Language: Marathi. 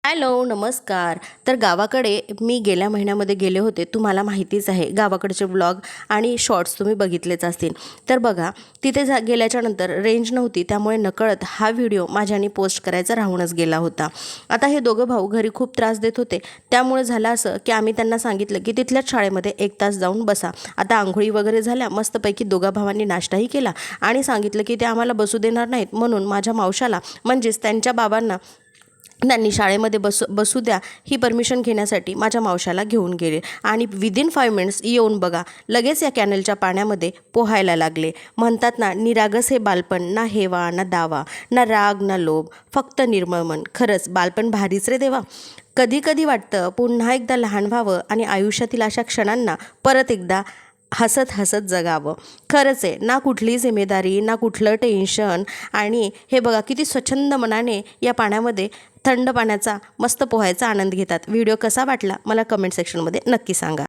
हॅलो, नमस्कार. तर गावाकडे मी गेल्या महिन्यामध्ये गेले होते. तुम्हाला माहितीच आहे, गावाकडचे व्लॉग आणि शॉर्ट्स तुम्ही बघितलेच असतील. तर बघा, तिथे गेल्याच्यानंतर रेंज नव्हती, त्यामुळे नकळत हा व्हिडिओ माझ्याने पोस्ट करायचा राहूनच गेला होता. आता हे दोघं भाऊ घरी खूप त्रास देत होते. त्यामुळे झालं असं की आम्ही त्यांना सांगितलं की तिथल्याच शाळेमध्ये 1 तास जाऊन बसा. आता अंघोळी वगैरे झाल्या, मस्तपैकी दोघा भावांनी नाश्ताही केला आणि सांगितलं की ते आम्हाला बसू देणार नाहीत, म्हणून माझ्या मावशाला म्हणजेच त्यांच्या बाबांना त्यांनी शाळेमध्ये बसू द्या ही परमिशन घेण्यासाठी माझ्या मावशाला घेऊन गेले आणि विदिन 5 मिनिट्स येऊन बघा लगेच या कॅनलच्या पाण्यामध्ये पोहायला लागले. म्हणतात ना, निरागस हे बालपण, ना हेवा ना दावा, ना राग ना लोभ, फक्त निर्मळ मन. खरंच बालपण भारीच रे देवा. कधी कधी वाटतं पुन्हा एकदा लहान व्हावं आणि आयुष्यातील अशा क्षणांना परत एकदा हसत हसत जगावं. खरंच आहे ना, कुठलीही जिम्मेदारी ना कुठलं टेन्शन. आणि हे बघा किती स्वच्छंद मनाने या पाण्यामध्ये थंड पाण्याचा मस्त पोहायचा आनंद घेतात. व्हिडिओ कसा वाटला मला कमेंट सेक्शनमध्ये नक्की सांगा.